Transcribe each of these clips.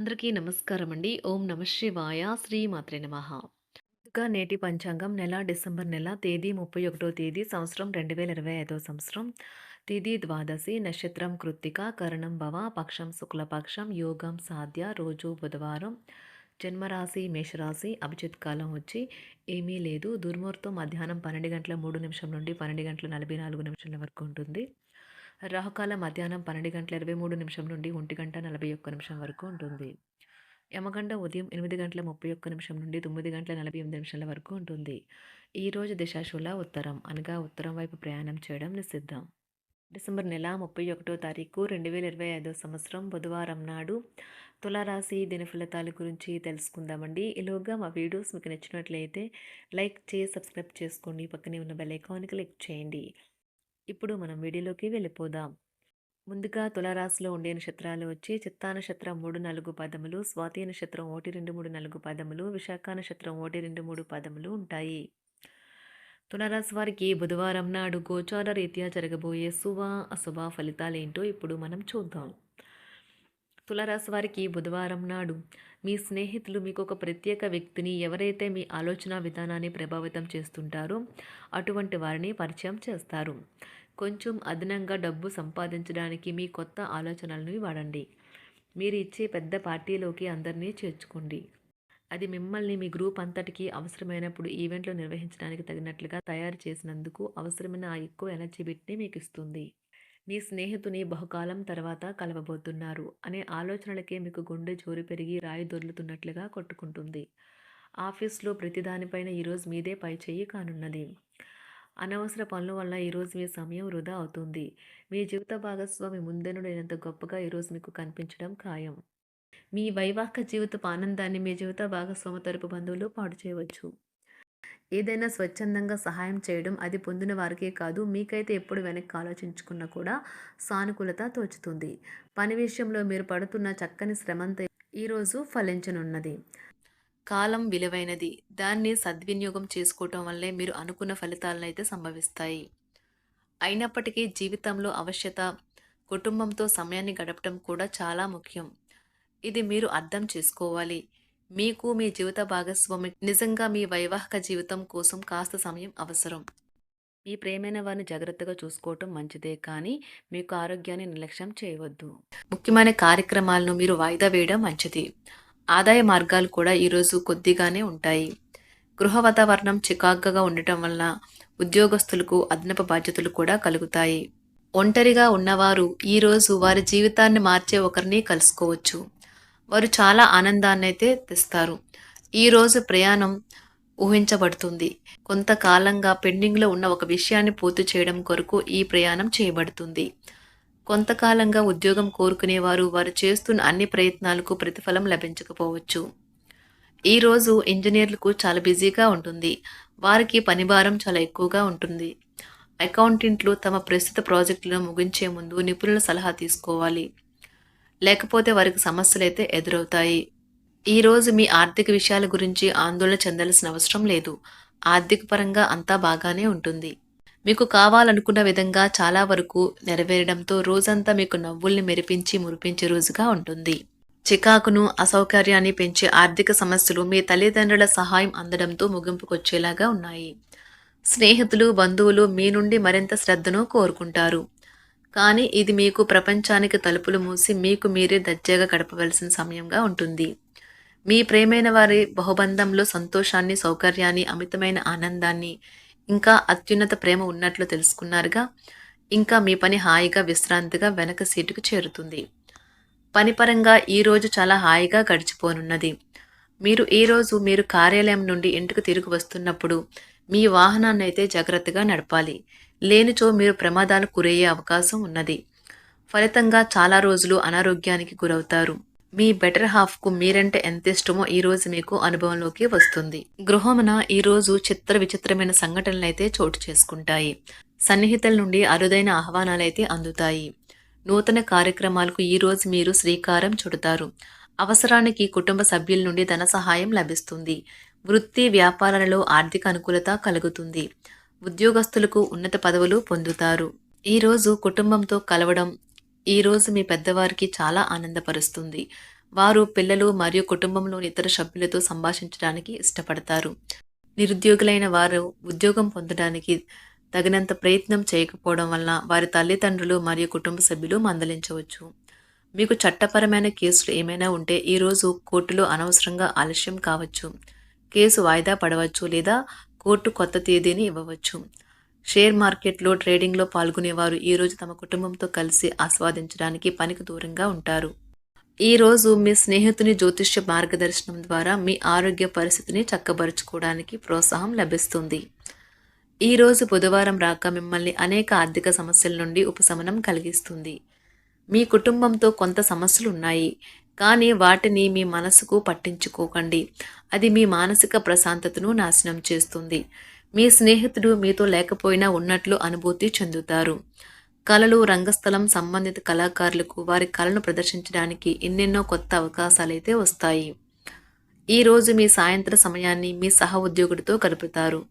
అందరికీ నమస్కారం అండి. ఓం నమ శివాయ. శ్రీ మాత్రే నమః. ముందుగా నేటి పంచాంగం నెల డిసెంబర్ నెల తేదీ 31 తేదీ సంవత్సరం 2025 సంవత్సరం. తిథి ద్వాదశి, నక్షత్రం కృత్తిక, కరణం భవ, పక్షం శుక్లపక్షం, యోగం సాధ్య, రోజు బుధవారం. జన్మరాశి మేషరాశి. అభిజిత్ కాలం వచ్చి ఏమీ లేదు. దుర్ముహూర్తం మధ్యాహ్నం 12 గంటల 3 నిమిషం నుండి 12 గంటల 44 నిమిషాల వరకు ఉంటుంది. రాహుకాలం మధ్యాహ్నం 12 గంటల 23 నిమిషం నుండి 1 గంట 41 నిమిషం వరకు ఉంటుంది. యమగండ ఉదయం 8 గంటల 31 నిమిషం నుండి 9 గంటల 48 నిమిషాల వరకు ఉంటుంది. ఈరోజు దిశాశూల ఉత్తరం, అనగా ఉత్తరం వైపు ప్రయాణం చేయడం నిషిద్ధం. డిసెంబర్ నెల 31 తారీఖు 2025 సంవత్సరం బుధవారం నాడు తులారాశి దినఫలితాల గురించి తెలుసుకుందామండి. ఈలోగా మా వీడియోస్ మీకు నచ్చినట్లయితే లైక్ చేసి సబ్స్క్రైబ్ చేసుకోండి. పక్కనే ఉన్న బెల్ ఐకాన్ క్లిక్ చేయండి. ఇప్పుడు మనం వీడియోలోకి వెళ్ళిపోదాం. ముందుగా తులారాశిలో ఉండే నక్షత్రాలు వచ్చి చిత్తా నక్షత్రం 3, 4 పదములు, స్వాతి నక్షత్రం 1, 2, 3, 4 పదములు, విశాఖ నక్షత్రం 1, 2, 3 పదములు ఉంటాయి. తులారాశి వారికి బుధవారం నాడు గోచార రీత్యా జరగబోయే శుభ అశుభ ఫలితాలేంటో ఇప్పుడు మనం చూద్దాం. తులారాశి వారికి బుధవారం నాడు మీ స్నేహితులు మీకు ఒక ప్రత్యేక వ్యక్తిని, ఎవరైతే మీ ఆలోచన విధానాన్ని ప్రభావితం చేస్తుంటారో అటువంటి వారిని పరిచయం చేస్తారు. కొంచెం అదనంగా డబ్బు సంపాదించడానికి మీ కొత్త ఆలోచనలను వాడండి. మీరు ఇచ్చే పెద్ద పార్టీలోకి అందరినీ చేర్చుకోండి. అది మిమ్మల్ని మీ గ్రూప్ అంతటికి అవసరమైనప్పుడు ఈవెంట్లు నిర్వహించడానికి తగినట్లుగా తయారు చేసినందుకు అవసరమైన ఆ ఎక్కువ ఎనర్జీ బిట్ని మీకు ఇస్తుంది. మీ స్నేహితుని బహుకాలం తర్వాత కలవబోతున్నారు అనే ఆలోచనలకే మీకు గుండె జోరు పెరిగి రాయి దొర్లుతున్నట్లుగా కొట్టుకుంటుంది. ఆఫీస్లో ప్రతిదానిపైన ఈరోజు మీదే పైచేయి కానున్నది. అనవసర పనుల వల్ల ఈరోజు మీ సమయం వృధా అవుతుంది. మీ జీవిత భాగస్వామి ముందెన్నడైనంత గొప్పగా ఈరోజు మీకు కనిపించడం ఖాయం. మీ వైవాహిక జీవితపు ఆనందాన్ని మీ జీవిత భాగస్వామి తరపు బంధువులు పాడు చేయవచ్చు. ఏదైనా స్వచ్ఛందంగా సహాయం చేయడం అది పొందిన వారికే కాదు, మీకైతే ఎప్పుడు వెనక్కి ఆలోచించుకున్నా కూడా సానుకూలత తోచుతుంది. పని విషయంలో మీరు పడుతున్న చక్కని శ్రమంతా ఈరోజు ఫలించనున్నది. కాలం విలువైనది. దాన్ని సద్వినియోగం చేసుకోవటం వల్లే మీరు అనుకున్న ఫలితాలను అయితే సంభవిస్తాయి. అయినప్పటికీ జీవితంలో అవశ్యత కుటుంబంతో సమయాన్ని గడపడం కూడా చాలా ముఖ్యం. ఇది మీరు అర్థం చేసుకోవాలి. మీకు మీ జీవిత భాగస్వామి నిజంగా మీ వైవాహిక జీవితం కోసం కాస్త సమయం అవసరం. మీ ప్రేమైన వారిని జాగ్రత్తగా చూసుకోవటం మంచిదే, కానీ మీకు ఆరోగ్యాన్ని నిర్లక్ష్యం చేయవద్దు. ముఖ్యమైన కార్యక్రమాలను మీరు వాయిదా వేయడం మంచిది. ఆదాయ మార్గాలు కూడా ఈరోజు కొద్దిగానే ఉంటాయి. గృహ వాతావరణం చికాకుగా ఉండటం వల్ల ఉద్యోగస్తులకు అదనపు బాధ్యతలు కూడా కలుగుతాయి. ఒంటరిగా ఉన్నవారు ఈరోజు వారి జీవితాన్ని మార్చే ఒకరిని కలుసుకోవచ్చు. వారు చాలా ఆనందాన్ని అయితే తెస్తారు. ఈరోజు ప్రయాణం ఊహించబడుతుంది. కొంతకాలంగా పెండింగ్లో ఉన్న ఒక విషయాన్ని పూర్తి చేయడం కొరకు ఈ ప్రయాణం చేయబడుతుంది. కొంతకాలంగా ఉద్యోగం కోరుకునేవారు వారు చేస్తున్న అన్ని ప్రయత్నాలకు ప్రతిఫలం లభించకపోవచ్చు. ఈరోజు ఇంజనీర్లకు చాలా బిజీగా ఉంటుంది. వారికి పనిభారం చాలా ఎక్కువగా ఉంటుంది. అకౌంటెంట్లు తమ ప్రస్తుత ప్రాజెక్టులను ముగించే ముందు నిపుణుల సలహా తీసుకోవాలి, లేకపోతే వారికి సమస్యలు అయితే ఎదురవుతాయి. ఈరోజు మీ ఆర్థిక విషయాల గురించి ఆందోళన చెందాల్సిన అవసరం లేదు. ఆర్థిక పరంగా అంతా బాగానే ఉంటుంది. మీకు కావాలనుకున్న విధంగా చాలా వరకు నెరవేరడంతో రోజంతా మీకు నవ్వుల్ని మెరిపించి మురిపించే రోజుగా ఉంటుంది. చికాకును అసౌకర్యాన్ని పెంచే ఆర్థిక సమస్యలు మీ తల్లిదండ్రుల సహాయం అందడంతో ముగింపుకొచ్చేలాగా ఉన్నాయి. స్నేహితులు బంధువులు మీ నుండి మరింత శ్రద్ధను కోరుకుంటారు. కానీ ఇది మీకు ప్రపంచానికి తలుపులు మూసి మీకు మీరే దర్జాగా గడపవలసిన సమయంగా ఉంటుంది. మీ ప్రేమైన వారి బహుబంధంలో సంతోషాన్ని, సౌకర్యాన్ని, అమితమైన ఆనందాన్ని, ఇంకా అత్యున్నత ప్రేమ ఉన్నట్లు తెలుసుకున్నారుగా. ఇంకా మీ పని హాయిగా విశ్రాంతిగా వెనక సీటుకు చేరుతుంది. పనిపరంగా ఈరోజు చాలా హాయిగా గడిచిపోనున్నది. మీరు కార్యాలయం నుండి ఇంటికి తిరిగి వస్తున్నప్పుడు మీ వాహనాన్ని అయితే జాగ్రత్తగా నడపాలి. లేనిచో మీరు ప్రమాదాలకు గురయ్యే అవకాశం ఉన్నది. ఫలితంగా చాలా రోజులు అనారోగ్యానికి గురవుతారు. మీ బెటర్ హాఫ్కు మీరంటే ఎంత ఇష్టమో ఈరోజు మీకు అనుభవంలోకి వస్తుంది. గృహమున ఈరోజు చిత్ర విచిత్రమైన సంఘటనలు అయితే చోటు చేసుకుంటాయి. సన్నిహితుల నుండి అరుదైన ఆహ్వానాలైతే అందుతాయి. నూతన కార్యక్రమాలకు ఈరోజు మీరు శ్రీకారం చుడతారు. అవసరానికి కుటుంబ సభ్యుల నుండి ధన సహాయం లభిస్తుంది. వృత్తి వ్యాపారాలలో ఆర్థిక అనుకూలత కలుగుతుంది. ఉద్యోగస్తులకు ఉన్నత పదవులు పొందుతారు. ఈరోజు కుటుంబంతో కలవడం ఈరోజు మీ పెద్దవారికి చాలా ఆనందపరుస్తుంది. వారు పిల్లలు మరియు కుటుంబంలోని ఇతర సభ్యులతో సంభాషించడానికి ఇష్టపడతారు. నిరుద్యోగులైన వారు ఉద్యోగం పొందడానికి తగినంత ప్రయత్నం చేయకపోవడం వలన వారి తల్లిదండ్రులు మరియు కుటుంబ సభ్యులు మందలించవచ్చు. మీకు చట్టపరమైన కేసులు ఏమైనా ఉంటే ఈరోజు కోర్టులో అనవసరంగా ఆలస్యం కావచ్చు. కేసు వాయిదా పడవచ్చు లేదా కోర్టు కొత్త తేదీని ఇవ్వవచ్చు. షేర్ మార్కెట్లో ట్రేడింగ్లో పాల్గొనేవారు ఈరోజు తమ కుటుంబంతో కలిసి ఆస్వాదించడానికి పనికి దూరంగా ఉంటారు. ఈరోజు మీ స్నేహితుని జ్యోతిష్య మార్గదర్శనం ద్వారా మీ ఆరోగ్య పరిస్థితిని చక్కబరుచుకోవడానికి ప్రోత్సాహం లభిస్తుంది. ఈరోజు బుధవారం రాక మిమ్మల్ని అనేక ఆర్థిక సమస్యల నుండి ఉపశమనం కలిగిస్తుంది. మీ కుటుంబంతో కొంత సమస్యలు ఉన్నాయి, కానీ వాటిని మీ మనసుకు పట్టించుకోకండి. అది మీ మానసిక ప్రశాంతతను నాశనం చేస్తుంది. మీ స్నేహితుడు మీతో లేకపోయినా ఉన్నట్లు అనుభూతి చెందుతారు. కళలు, రంగస్థలం సంబంధిత కళాకారులకు వారి కళను ప్రదర్శించడానికి ఎన్నెన్నో కొత్త అవకాశాలైతే వస్తాయి. ఈరోజు మీ సాయంత్ర సమయాన్ని మీ సహ ఉద్యోగుడితో గడుపుతారు.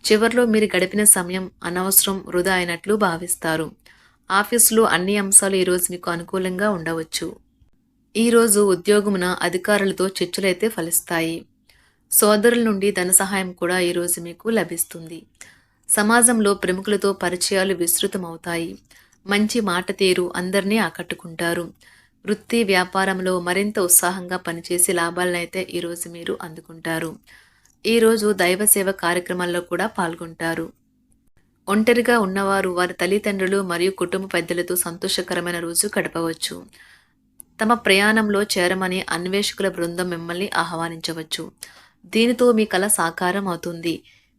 చివర్లో మీరు గడిపిన సమయం అనవసరం, వృధా అయినట్లు భావిస్తారు. ఆఫీసులో అన్ని అంశాలు ఈరోజు మీకు అనుకూలంగా ఉండవచ్చు. ఈరోజు ఉద్యోగమున అధికారులతో చర్చలైతే ఫలిస్తాయి. సోదరుల నుండి ధన సహాయం కూడా ఈరోజు మీకు లభిస్తుంది. సమాజంలో ప్రముఖులతో పరిచయాలు విస్తృతమవుతాయి. మంచి మాట తీరు అందరినీ ఆకట్టుకుంటారు. వృత్తి వ్యాపారంలో మరింత ఉత్సాహంగా పనిచేసి లాభాలనైతే ఈరోజు మీరు అందుకుంటారు. ఈరోజు దైవ సేవ కార్యక్రమాల్లో కూడా పాల్గొంటారు. ఒంటరిగా ఉన్నవారు వారి తల్లిదండ్రులు మరియు కుటుంబ పెద్దలతో సంతోషకరమైన రోజు గడపవచ్చు. తమ ప్రయాణంలో చేరమని అన్వేషకుల బృందం మిమ్మల్ని ఆహ్వానించవచ్చు. దీనితో మీ కల సాకారం అవుతుంది.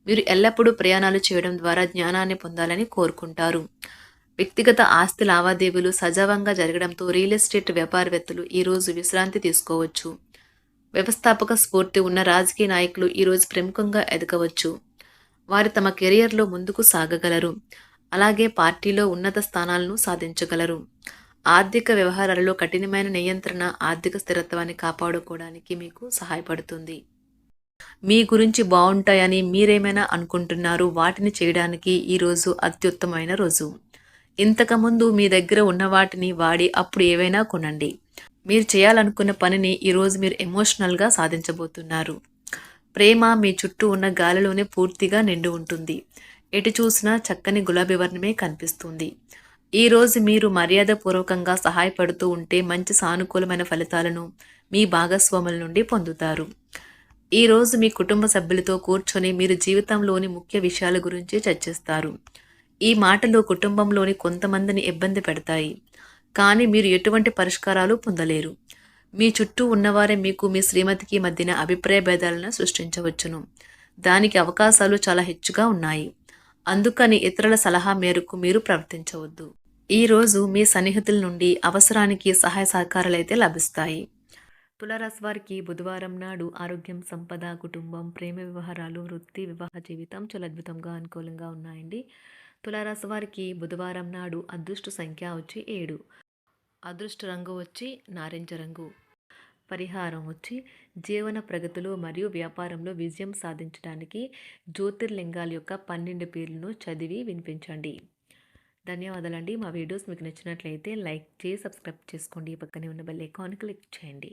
మీరు ఎల్లప్పుడూ ప్రయాణాలు చేయడం ద్వారా జ్ఞానాన్ని పొందాలని కోరుకుంటారు. వ్యక్తిగత ఆస్తి లావాదేవీలు సజావంగా జరగడంతో రియల్ ఎస్టేట్ వ్యాపారవేత్తలు ఈరోజు విశ్రాంతి తీసుకోవచ్చు. వ్యవస్థాపక స్ఫూర్తి ఉన్న రాజకీయ నాయకులు ఈరోజు ప్రముఖంగా ఎదగవచ్చు. వారు తమ కెరియర్లో ముందుకు సాగగలరు. అలాగే పార్టీలో ఉన్నత స్థానాలను సాధించగలరు. ఆర్థిక వ్యవహారాలలో కఠినమైన నియంత్రణ ఆర్థిక స్థిరత్వాన్ని కాపాడుకోవడానికి మీకు సహాయపడుతుంది. మీ గురించి బాగుంటాయని మీరేమైనా అనుకుంటున్నారు, వాటిని చేయడానికి ఈరోజు అత్యుత్తమైన రోజు. ఇంతకుముందు మీ దగ్గర ఉన్న వాటిని వాడి అప్పుడు ఏవైనా కొనండి. మీరు చేయాలనుకున్న పనిని ఈరోజు మీరు ఎమోషనల్గా సాధించబోతున్నారు. ప్రేమ మీ చుట్టూ ఉన్న గాలిలోనే పూర్తిగా నిండి ఉంటుంది. ఎటు చూసినా చక్కని గులాబీ వర్ణమే కనిపిస్తుంది. ఈరోజు మీరు మర్యాదపూర్వకంగా సహాయపడుతూ ఉంటే మంచి సానుకూలమైన ఫలితాలను మీ భాగస్వాముల నుండి పొందుతారు. ఈరోజు మీ కుటుంబ సభ్యులతో కూర్చొని మీరు జీవితంలోని ముఖ్య విషయాల గురించి చర్చిస్తారు. ఈ మాటలు కుటుంబంలోని కొంతమందిని ఇబ్బంది పెడతాయి, కానీ మీరు ఎటువంటి పరిష్కారాలు పొందలేరు. మీ చుట్టూ ఉన్నవారే మీకు మీ శ్రీమతికి మధ్యన అభిప్రాయ భేదాలను సృష్టించవచ్చును. దానికి అవకాశాలు చాలా హెచ్చుగా ఉన్నాయి. అందుకని ఇతరుల సలహా మేరకు మీరు ప్రవర్తించవద్దు. ఈరోజు మీ సన్నిహితుల నుండి అవసరానికి సహాయ సహకారాలైతే లభిస్తాయి. తులారాశి వారికి బుధవారం నాడు ఆరోగ్యం, సంపద, కుటుంబం, ప్రేమ వ్యవహారాలు, వృత్తి, వివాహ జీవితం చాలా అద్భుతంగా అనుకూలంగా ఉన్నాయండి. తులారాశి వారికి బుధవారం నాడు అదృష్ట సంఖ్య వచ్చి 7, అదృష్ట రంగు వచ్చి నారింజ రంగు, పరిహారం వచ్చి జీవన ప్రగతిలో మరియు వ్యాపారంలో విజయం సాధించడానికి జ్యోతిర్లింగాల యొక్క 12 పేర్లను చదివి వినిపించండి. ధన్యవాదాలండి. మా వీడియోస్ మీకు నచ్చినట్లయితే లైక్ చేసి సబ్స్క్రైబ్ చేసుకోండి. పక్కనే ఉన్న బెల్ ఐకాన్ క్లిక్ చేయండి.